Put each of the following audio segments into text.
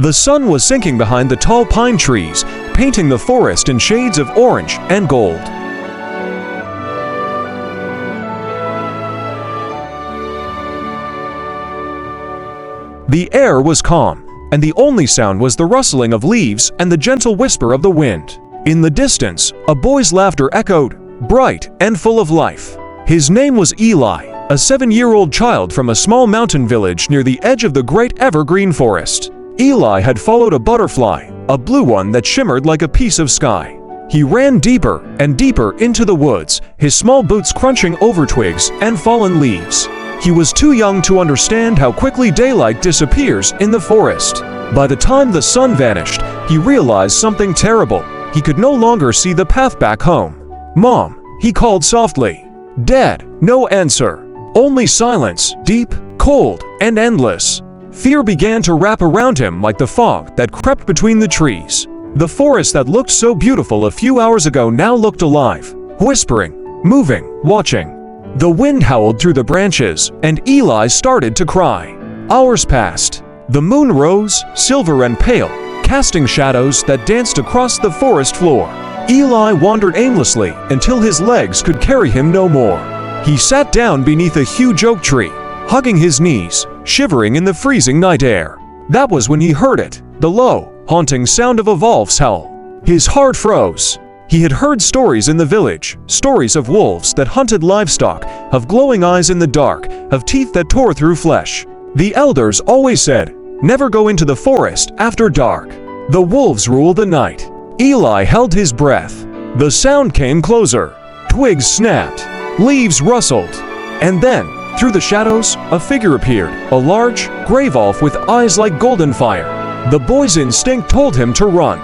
The sun was sinking behind the tall pine trees, painting the forest in shades of orange and gold. The air was calm, and the only sound was the rustling of leaves and the gentle whisper of the wind. In the distance, a boy's laughter echoed, bright and full of life. His name was Eli, a 7-year-old child from a small mountain village near the edge of the great evergreen forest. Eli had followed a butterfly, a blue one that shimmered like a piece of sky. He ran deeper and deeper into the woods, his small boots crunching over twigs and fallen leaves. He was too young to understand how quickly daylight disappears in the forest. By the time the sun vanished, he realized something terrible. He could no longer see the path back home. "Mom," he called softly. "Dad," no answer. Only silence, deep, cold, and endless. Fear began to wrap around him like the fog that crept between the trees. The forest that looked so beautiful a few hours ago now looked alive, whispering, moving, watching. The wind howled through the branches, and Eli started to cry. Hours passed. The moon rose, silver and pale, casting shadows that danced across the forest floor. Eli wandered aimlessly until his legs could carry him no more. He sat down beneath a huge oak tree, hugging his knees, shivering in the freezing night air. That was when he heard it, the low, haunting sound of a wolf's howl. His heart froze. He had heard stories in the village, stories of wolves that hunted livestock, of glowing eyes in the dark, of teeth that tore through flesh. The elders always said, "Never go into the forest after dark. The wolves rule the night." Eli held his breath. The sound came closer. Twigs snapped. Leaves rustled. And then, through the shadows, a figure appeared, a large, gray wolf with eyes like golden fire. The boy's instinct told him to run,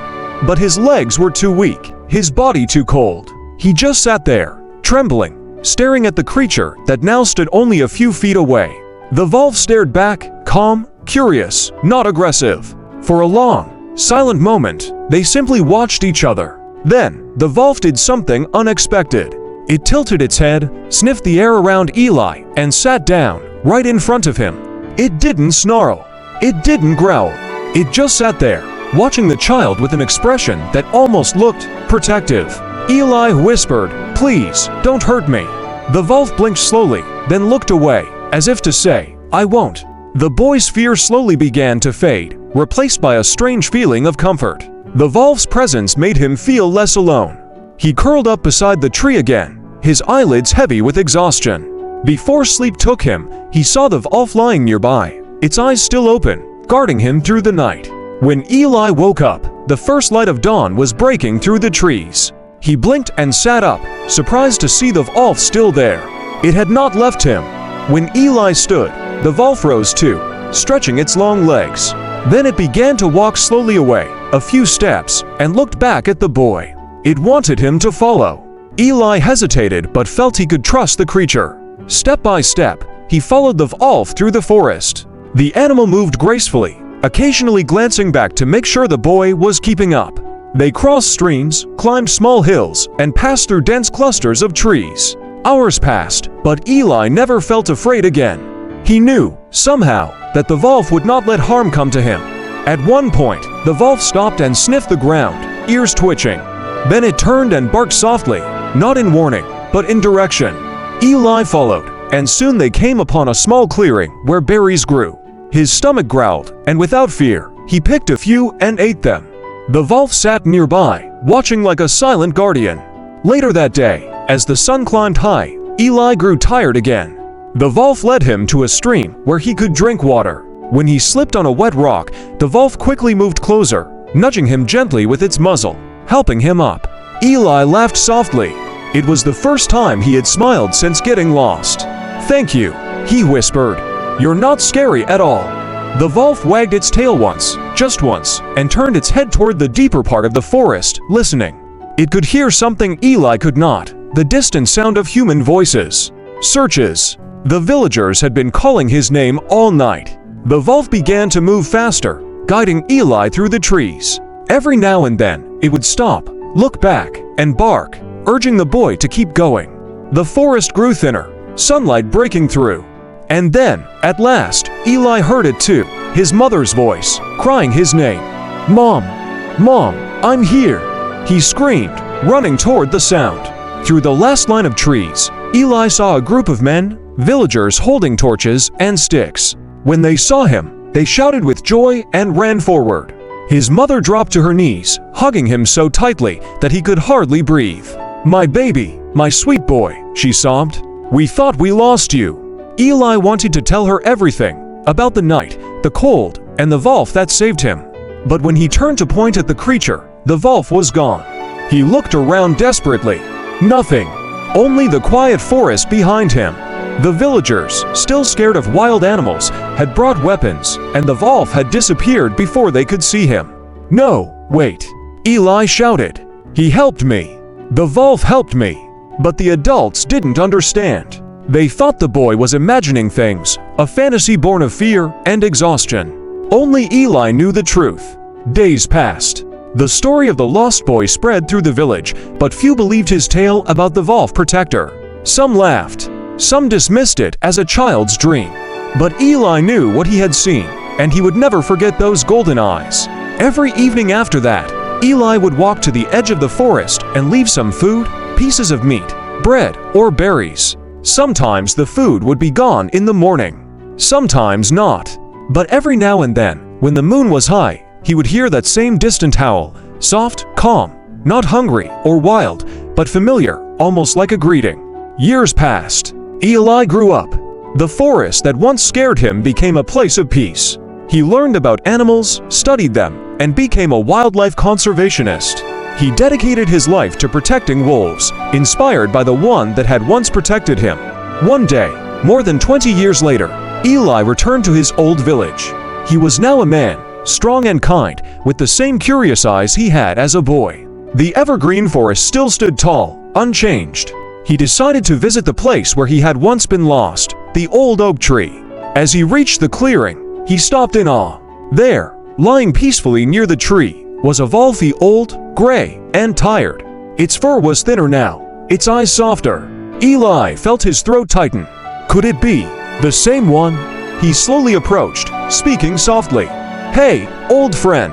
but his legs were too weak, his body too cold. He just sat there, trembling, staring at the creature that now stood only a few feet away. The wolf stared back, calm, curious, not aggressive. For a long, silent moment, they simply watched each other. Then, the wolf did something unexpected. It tilted its head, sniffed the air around Eli, and sat down, right in front of him. It didn't snarl. It didn't growl. It just sat there, watching the child with an expression that almost looked protective. Eli whispered, "Please, don't hurt me." The wolf blinked slowly, then looked away, as if to say, "I won't." The boy's fear slowly began to fade, replaced by a strange feeling of comfort. The wolf's presence made him feel less alone. He curled up beside the tree again, his eyelids heavy with exhaustion. Before sleep took him, he saw the wolf lying nearby, its eyes still open, guarding him through the night. When Eli woke up, the first light of dawn was breaking through the trees. He blinked and sat up, surprised to see the wolf still there. It had not left him. When Eli stood, the wolf rose too, stretching its long legs. Then it began to walk slowly away, a few steps, and looked back at the boy. It wanted him to follow. Eli hesitated but felt he could trust the creature. Step by step, he followed the wolf through the forest. The animal moved gracefully, occasionally glancing back to make sure the boy was keeping up. They crossed streams, climbed small hills, and passed through dense clusters of trees. Hours passed, but Eli never felt afraid again. He knew, somehow, that the wolf would not let harm come to him. At one point, the wolf stopped and sniffed the ground, ears twitching. Then it turned and barked softly, not in warning, but in direction. Eli followed, and soon they came upon a small clearing where berries grew. His stomach growled, and without fear, he picked a few and ate them. The wolf sat nearby, watching like a silent guardian. Later that day, as the sun climbed high, Eli grew tired again. The wolf led him to a stream where he could drink water. When he slipped on a wet rock, the wolf quickly moved closer, nudging him gently with its muzzle, helping him up. Eli laughed softly. It was the first time he had smiled since getting lost. "Thank you," he whispered. "You're not scary at all." The wolf wagged its tail once, just once, and turned its head toward the deeper part of the forest, listening. It could hear something Eli could not, the distant sound of human voices. Searches. The villagers had been calling his name all night. The wolf began to move faster, guiding Eli through the trees. Every now and then, it would stop, look back, and bark, urging the boy to keep going. The forest grew thinner, sunlight breaking through. And then, at last, Eli heard it too, his mother's voice, crying his name. "Mom! Mom! I'm here!" he screamed, running toward the sound. Through the last line of trees, Eli saw a group of men, villagers holding torches and sticks. When they saw him, they shouted with joy and ran forward. His mother dropped to her knees, hugging him so tightly that he could hardly breathe. "My baby, my sweet boy," she sobbed. "We thought we lost you." Eli wanted to tell her everything about the night, the cold, and the wolf that saved him. But when he turned to point at the creature, the wolf was gone. He looked around desperately. Nothing. Only the quiet forest behind him. The villagers, still scared of wild animals, had brought weapons, and the wolf had disappeared before they could see him. "No, wait," Eli shouted. "He helped me. The wolf helped me." But the adults didn't understand. They thought the boy was imagining things, a fantasy born of fear and exhaustion. Only Eli knew the truth. Days passed. The story of the lost boy spread through the village, but few believed his tale about the wolf protector. Some laughed. Some dismissed it as a child's dream. But Eli knew what he had seen, and he would never forget those golden eyes. Every evening after that, Eli would walk to the edge of the forest and leave some food, pieces of meat, bread, or berries. Sometimes the food would be gone in the morning. Sometimes not. But every now and then, when the moon was high, he would hear that same distant howl, soft, calm, not hungry or wild, but familiar, almost like a greeting. Years passed. Eli grew up. The forest that once scared him became a place of peace. He learned about animals, studied them, and became a wildlife conservationist. He dedicated his life to protecting wolves, inspired by the one that had once protected him. One day, more than 20 years later, Eli returned to his old village. He was now a man, strong and kind, with the same curious eyes he had as a boy. The evergreen forest still stood tall, unchanged. He decided to visit the place where he had once been lost, the old oak tree. As he reached the clearing, he stopped in awe. There, lying peacefully near the tree, was a wolfy old, gray, and tired. Its fur was thinner now, its eyes softer. Eli felt his throat tighten. Could it be the same one? He slowly approached, speaking softly. "Hey, old friend,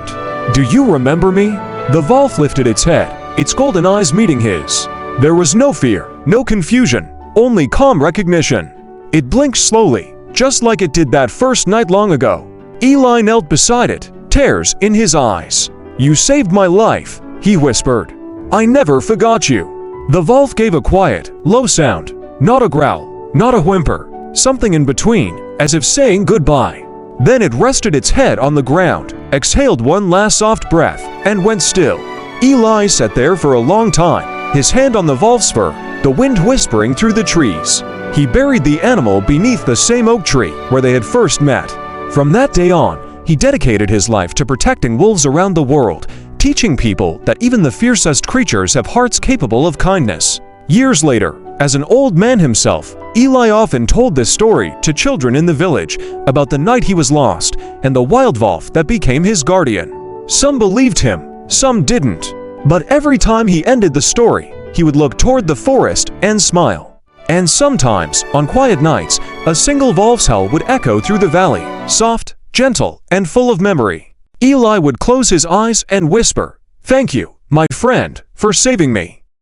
do you remember me?" The wolf lifted its head, its golden eyes meeting his. There was no fear, no confusion, only calm recognition. It blinked slowly, just like it did that first night long ago. Eli knelt beside it, tears in his eyes. "You saved my life," he whispered. "I never forgot you." The wolf gave a quiet, low sound, not a growl, not a whimper, something in between, as if saying goodbye. Then it rested its head on the ground, exhaled one last soft breath, and went still. Eli sat there for a long time, his hand on the wolf's fur, the wind whispering through the trees. He buried the animal beneath the same oak tree where they had first met. From that day on, he dedicated his life to protecting wolves around the world, teaching people that even the fiercest creatures have hearts capable of kindness. Years later, as an old man himself, Eli often told this story to children in the village about the night he was lost and the wild wolf that became his guardian. Some believed him, some didn't. But every time he ended the story, he would look toward the forest and smile. And sometimes, on quiet nights, a single wolf's howl would echo through the valley, soft, gentle, and full of memory. Eli would close his eyes and whisper, "Thank you, my friend, for saving me."